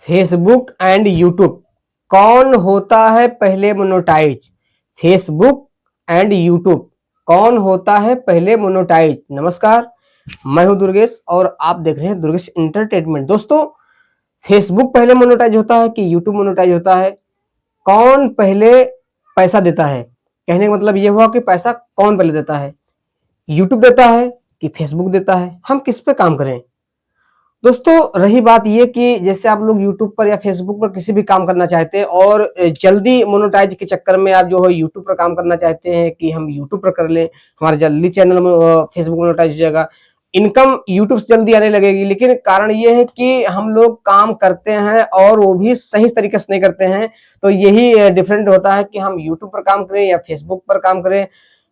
Facebook and YouTube, कौन होता है पहले मोनेटाइज? फेसबुक एंड यूट्यूब, कौन होता है पहले मोनेटाइज? नमस्कार, मैं हूं दुर्गेश और आप देख रहे हैं दुर्गेश एंटरटेनमेंट। दोस्तों, फेसबुक पहले मोनेटाइज होता है कि यूट्यूब मोनेटाइज होता है? कौन पहले पैसा देता है? कहने का मतलब ये हुआ कि पैसा कौन पहले देता है, यूट्यूब देता है कि फेसबुक देता है? हम किस पे काम करें? दोस्तों, रही बात ये कि जैसे आप लोग यूट्यूब पर या फेसबुक पर किसी भी काम करना चाहते हैं और जल्दी मोनेटाइज के चक्कर में आप जो है यूट्यूब पर काम करना चाहते हैं कि हम यूट्यूब पर कर लें, हमारा जल्दी चैनल में फेसबुक मोनेटाइज हो जाएगा, इनकम यूट्यूब से जल्दी आने लगेगी। लेकिन कारण ये है कि हम लोग काम करते हैं और वो भी सही तरीके से नहीं करते हैं। तो यही डिफरेंट होता है कि हम यूट्यूब पर काम करें या फेसबुक पर काम करें,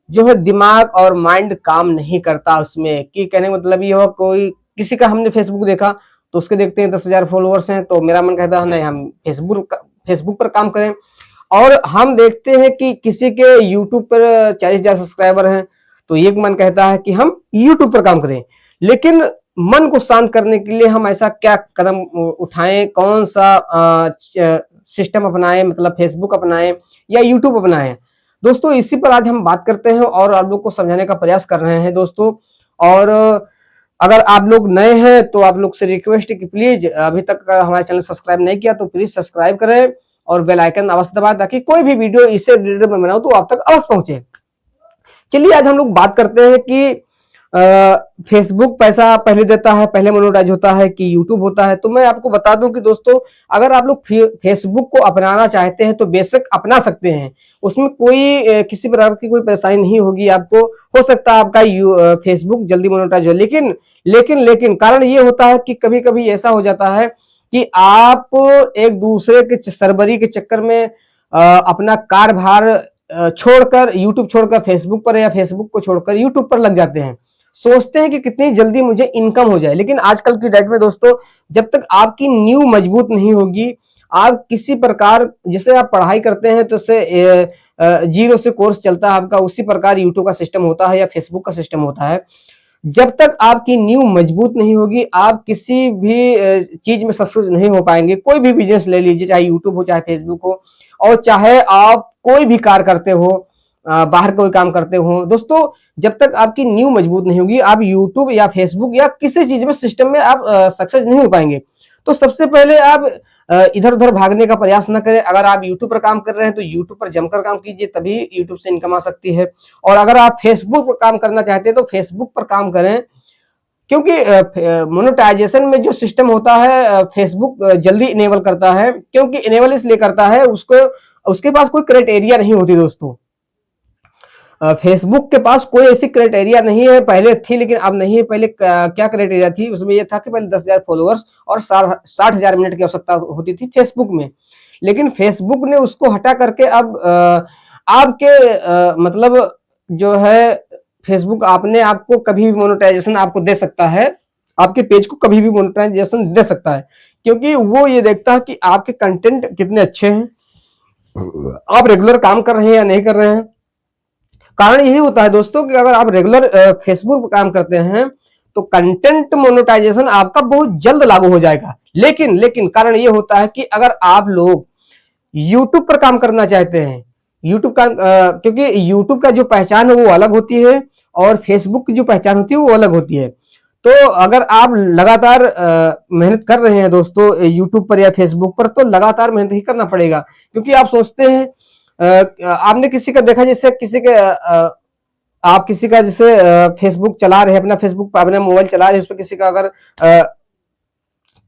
जो है दिमाग और माइंड काम नहीं करता उसमें। कि कहने का मतलब ये हो, कोई किसी का हमने फेसबुक देखा तो उसके देखते हैं 10,000 फॉलोअर्स हैं, तो मेरा मन कहता है नहीं, हम फेसबुक पर काम करें। और हम देखते हैं कि किसी के यूट्यूब पर 40,000 सब्सक्राइबर हैं, तो ये मन कहता है कि हम यूट्यूब पर काम करें। लेकिन मन को शांत करने के लिए हम ऐसा क्या कदम उठाएं, कौन सा सिस्टम अपनाएं, मतलब फेसबुक अपनाएं या यूट्यूब अपनाएं? दोस्तों, इसी पर आज हम बात करते हैं और आप लोग को समझाने का प्रयास कर रहे हैं दोस्तों। और अगर आप लोग नए हैं तो आप लोग से रिक्वेस्ट है कि प्लीज अभी तक अगर हमारे चैनल सब्सक्राइब नहीं किया तो प्लीज सब्सक्राइब करें और बेल आइकन अवश्य दबाएं, ताकि कोई भी वीडियो इससे रिलेटेड में बनाऊं तो आप तक अवश्य पहुंचे। चलिए, आज हम लोग बात करते हैं कि फेसबुक पैसा पहले देता है, पहले मोनेटाइज होता है कि यूट्यूब होता है? तो मैं आपको बता दूं कि दोस्तों, अगर आप लोग फेसबुक को अपनाना चाहते हैं तो बेशक अपना सकते हैं, उसमें कोई किसी प्रकार की कोई परेशानी नहीं होगी आपको। हो सकता है आपका फेसबुक जल्दी मोनेटाइज हो, लेकिन लेकिन लेकिन कारण ये होता है कि कभी कभी ऐसा हो जाता है कि आप एक दूसरे के सरबरी के चक्कर में अपना कार्यभार छोड़कर यूट्यूब छोड़कर फेसबुक पर या फेसबुक को छोड़कर यूट्यूब पर लग जाते हैं। सोचते हैं कि कितनी जल्दी मुझे इनकम हो जाए, लेकिन आजकल की डेट में दोस्तों, जब तक आपकी नींव मजबूत नहीं होगी, आप किसी प्रकार, जैसे आप पढ़ाई करते हैं तो जीरो से कोर्स चलता है आपका, उसी प्रकार यूट्यूब का सिस्टम होता है या फेसबुक का सिस्टम होता है। जब तक आपकी नींव मजबूत नहीं होगी, आप किसी भी चीज में सक्सेस नहीं हो पाएंगे। कोई भी बिजनेस ले लीजिए, चाहे यूट्यूब हो चाहे फेसबुक हो, और चाहे आप कोई भी कार्य करते हो, बाहर कोई काम करते हो दोस्तों, जब तक आपकी नींव मजबूत नहीं होगी, आप यूट्यूब या फेसबुक या किसी चीज में सिस्टम में आप सक्सेस नहीं हो पाएंगे। तो सबसे पहले आप इधर उधर भागने का प्रयास न करें। अगर आप यूट्यूब पर काम कर रहे हैं तो यूट्यूब पर जमकर काम कीजिए, तभी यूट्यूब से इनकम आ सकती है। और अगर आप फेसबुक पर काम करना चाहते हैं तो फेसबुक पर काम करें, क्योंकि मोनेटाइजेशन में जो सिस्टम होता है फेसबुक जल्दी इनेबल करता है। क्योंकि इनेबल इसलिए करता है, उसको उसके पास कोई क्राइटेरिया नहीं होती दोस्तों। फेसबुक के पास कोई ऐसी क्राइटेरिया नहीं है, पहले थी लेकिन अब नहीं है। पहले क्या क्राइटेरिया थी उसमें? यह था कि पहले 10,000 फॉलोअर्स और 60,000 मिनट की आवश्यकता होती थी फेसबुक में। लेकिन फेसबुक ने उसको हटा करके अब आपके मतलब जो है फेसबुक आपने आपको कभी भी मोनेटाइजेशन आपको दे सकता है, आपके पेज को कभी भी मोनेटाइजेशन दे सकता है, क्योंकि वो ये देखता है कि आपके कंटेंट कितने अच्छे हैं, आप रेगुलर काम कर रहे हैं या नहीं कर रहे हैं। कारण यही होता है दोस्तों कि अगर आप रेगुलर फेसबुक पर काम करते हैं तो कंटेंट मोनेटाइजेशन आपका बहुत जल्द लागू हो जाएगा। लेकिन लेकिन कारण ये होता है कि अगर आप लोग यूट्यूब पर काम करना चाहते हैं, यूट्यूब का क्योंकि यूट्यूब का जो पहचान है वो अलग होती है और फेसबुक की जो पहचान होती है वो अलग होती है। तो अगर आप लगातार मेहनत कर रहे हैं दोस्तों यूट्यूब पर या फेसबुक पर, तो लगातार मेहनत ही करना पड़ेगा। क्योंकि आप सोचते हैं, आपने किसी का देखा, जैसे किसी के आप किसी का जैसे फेसबुक चला रहे हैं, अपना फेसबुक पर अपना मोबाइल चला रहे हैं, उस पर किसी का अगर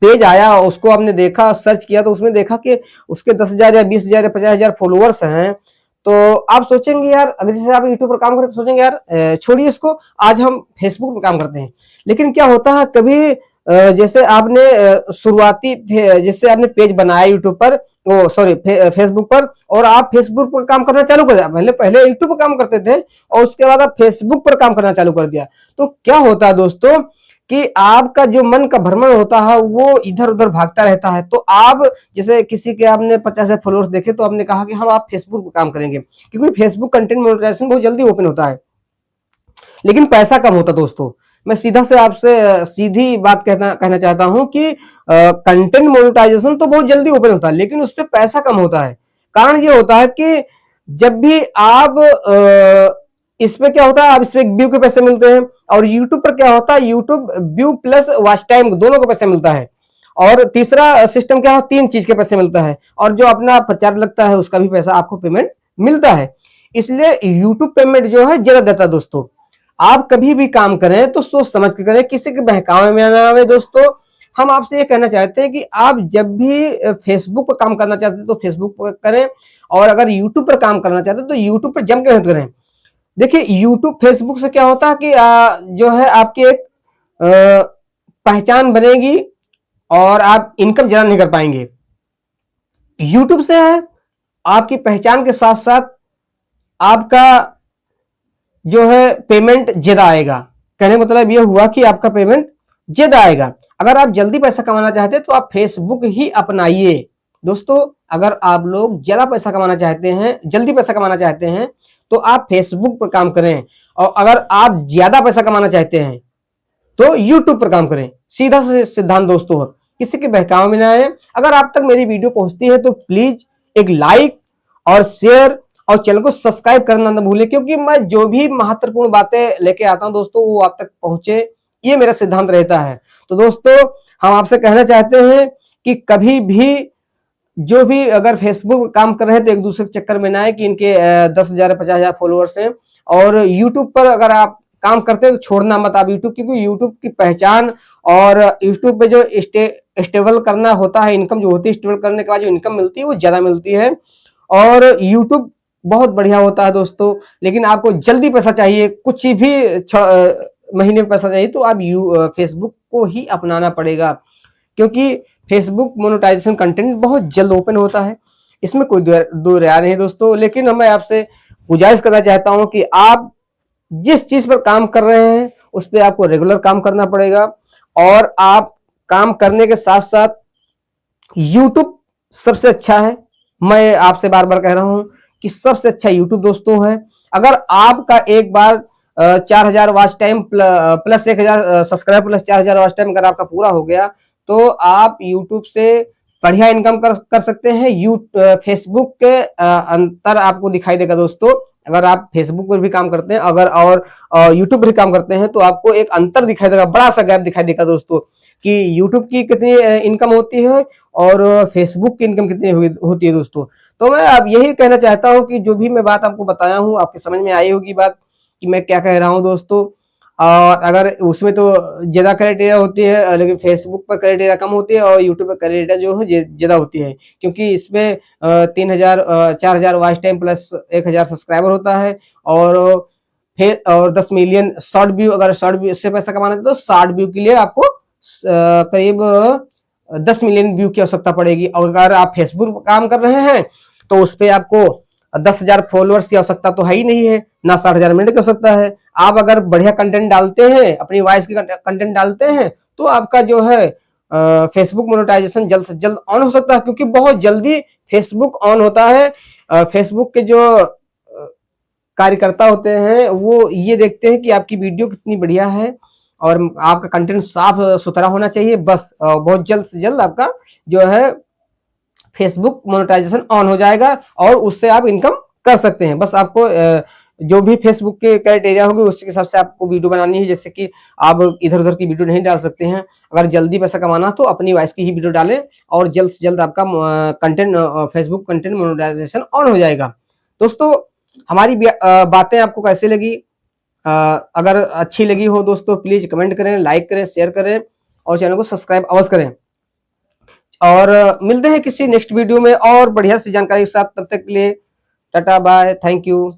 पेज आया, उसको आपने देखा, सर्च किया, तो उसमें देखा कि उसके 10,000 या 20,000 या 50,000 फॉलोअर्स हैं, तो आप सोचेंगे यार, अगर जैसे आप यूट्यूब पर काम करते तो सोचेंगे यार छोड़िए इसको, आज हम फेसबुक पर काम करते हैं। लेकिन क्या होता है, कभी जैसे आपने शुरुआती जैसे आपने पेज बनाया यूट्यूब पर, ओ सॉरी फेसबुक पर, और आप फेसबुक पर काम करना चालू कर दिया। पहले पहले यूट्यूब पर काम करते थे और उसके बाद आप फेसबुक पर काम करना चालू कर दिया, तो क्या होता है दोस्तों कि आपका जो मन का भ्रमण होता है वो इधर उधर भागता रहता है। तो आप जैसे किसी के आपने 50,000 फॉलोअर्स देखे तो आपने कहा कि हम आप फेसबुक पर काम करेंगे, क्योंकि फेसबुक कंटेंट मोनेटाइजेशन बहुत जल्दी ओपन होता है, लेकिन पैसा कम होता दोस्तों। मैं सीधा से आपसे सीधी बात कहना चाहता हूं कि कंटेंट मोनेटाइजेशन तो बहुत जल्दी ओपन होता है, लेकिन उस पर पैसा कम होता है। कारण ये होता है कि जब भी आप इसमें क्या होता है, आप इसमें व्यू के पैसे मिलते हैं, और यूट्यूब पर क्या होता है, YouTube view plus watch time दोनों को पैसे मिलता है। और तीसरा सिस्टम क्या है, 3 चीज के पैसे मिलता है, और जो अपना प्रचार लगता है उसका भी पैसा आपको पेमेंट मिलता है। इसलिए यूट्यूब पेमेंट जो है ज्यादा देता है दोस्तों। आप कभी भी काम करें तो सोच समझ के करें, किसी के बहकावे में ना आवे दोस्तों। हम आपसे ये कहना चाहते हैं कि आप जब भी फेसबुक पर काम करना चाहते हैं तो फेसबुक पर करें, और अगर यूट्यूब पर काम करना चाहते हैं तो यूट्यूब पर जम के मेहनत करें। देखिए यूट्यूब फेसबुक से क्या होता है कि जो है आपकी एक पहचान बनेगी, और आप इनकम ज्यादा नहीं कर पाएंगे। यूट्यूब से है आपकी पहचान के साथ साथ आपका जो है पेमेंट ज्यादा आएगा। कहने का मतलब यह हुआ कि आपका पेमेंट ज्यादा आएगा। अगर आप जल्दी पैसा कमाना चाहते हैं तो आप फेसबुक ही अपनाइए दोस्तों। अगर आप लोग ज्यादा पैसा कमाना चाहते हैं, जल्दी पैसा कमाना चाहते हैं, तो आप फेसबुक पर काम करें। और अगर आप ज्यादा पैसा कमाना चाहते हैं तो यूट्यूब पर काम करें। सीधा से सिद्धांत दोस्तों है, किसी के बहकावे में ना आए। अगर आप तक मेरी वीडियो पहुंचती है तो प्लीज एक लाइक और शेयर और चैनल को सब्सक्राइब करना न भूलें, क्योंकि मैं जो भी महत्वपूर्ण बातें लेके आता हूं दोस्तों वो आप तक पहुंचे, ये मेरा सिद्धांत रहता है। तो दोस्तों हम आपसे कहना चाहते हैं कि कभी भी जो भी अगर फेसबुक काम कर रहे हैं तो एक दूसरे के चक्कर में ना आए कि इनके 10,000 50,000 फॉलोअर्स हैं। और यूट्यूब पर अगर आप काम करते हैं तो छोड़ना मत आप यूट्यूब, क्योंकि यूट्यूब की पहचान और यूट्यूब पे जो स्टेबल करना होता है, इनकम जो होती है, स्टेबल करने के बाद जो इनकम मिलती है वो ज्यादा मिलती है। और यूट्यूब बहुत बढ़िया होता है दोस्तों, लेकिन आपको जल्दी पैसा चाहिए, कुछ भी महीने में पैसा चाहिए, तो आप फेसबुक को ही अपनाना पड़ेगा, क्योंकि फेसबुक मोनेटाइजेशन कंटेंट बहुत जल्द ओपन होता है, इसमें कोई दो राय नहीं दोस्तों। लेकिन मैं आपसे गुजारिश करना चाहता हूं कि आप जिस चीज पर काम कर रहे हैं उस पर आपको रेगुलर काम करना पड़ेगा, और आप काम करने के साथ साथ यूट्यूब सबसे अच्छा है। मैं आपसे बार बार कह रहा हूं कि सबसे अच्छा यूट्यूब दोस्तों है। अगर आपका एक बार 4,000 watch time plus 1,000 subscriber plus 4,000 watch time अगर आपका पूरा हो गया तो आप यूट्यूब से बढ़िया इनकम कर सकते हैं। फेसबुक के अंतर आपको दिखाई देगा दोस्तों। अगर आप फेसबुक पर भी काम करते हैं अगर और यूट्यूब पर भी काम करते हैं तो आपको एक अंतर दिखाई देगा, बड़ा सा गैप दिखाई देगा दोस्तों, कि यूट्यूब की कितनी इनकम होती है और फेसबुक की इनकम कितनी होती है दोस्तों। तो मैं अब यही कहना चाहता हूं कि जो भी मैं बात आपको बताया हूं आपके समझ में आई होगी बात कि मैं क्या कह रहा हूं दोस्तों। और अगर उसमें तो ज्यादा क्राइटेरिया होती है, लेकिन फेसबुक पर क्राइटेरिया कम होती है और यूट्यूब पर क्राइटेरिया जो है ज्यादा होती है, क्योंकि इसमें 3,000 4,000 वॉच टाइम प्लस 1,000 सब्सक्राइबर होता है। और फिर और 10 मिलियन शॉर्ट व्यू, अगर शॉर्ट व्यू से पैसा कमाना है तो शॉर्ट व्यू के लिए आपको करीब 10 मिलियन व्यू की आवश्यकता पड़ेगी। और अगर आप फेसबुक पर काम कर रहे हैं तो उस पर आपको 10,000 फॉलोअर्स की आवश्यकता तो है ही नहीं है, ना 60,000 मिनट की आवश्यकता है। आप अगर बढ़िया कंटेंट डालते हैं, अपनी वॉइस की कंटेंट डालते हैं, तो आपका जो है फेसबुक मोनेटाइजेशन जल्द से जल्द ऑन हो सकता है, क्योंकि बहुत जल्दी फेसबुक ऑन होता है। फेसबुक के जो कार्यकर्ता होते हैं वो ये देखते हैं कि आपकी वीडियो कितनी बढ़िया है और आपका कंटेंट साफ सुथरा होना चाहिए, बस बहुत जल्द से जल्द आपका जो है फेसबुक मोनेटाइजेशन ऑन हो जाएगा और उससे आप इनकम कर सकते हैं। बस आपको जो भी फेसबुक के क्राइटेरिया होगी उसके हिसाब से आपको वीडियो बनानी है, जैसे कि आप इधर उधर की वीडियो नहीं डाल सकते हैं। अगर जल्दी पैसा कमाना तो अपनी वॉइस की ही वीडियो डालें और जल्द से जल्द आपका content Facebook content monetisation on हो जाएगा। दोस्तों हमारी बातें आपको कैसे लगी? अगर अच्छी लगी हो दोस्तों प्लीज कमेंट करें, लाइक करें, शेयर करें और चैनल को सब्सक्राइब अवश्य करें। और मिलते हैं किसी नेक्स्ट वीडियो में और बढ़िया सी जानकारी के साथ। तब तक के लिए टाटा बाय, थैंक यू।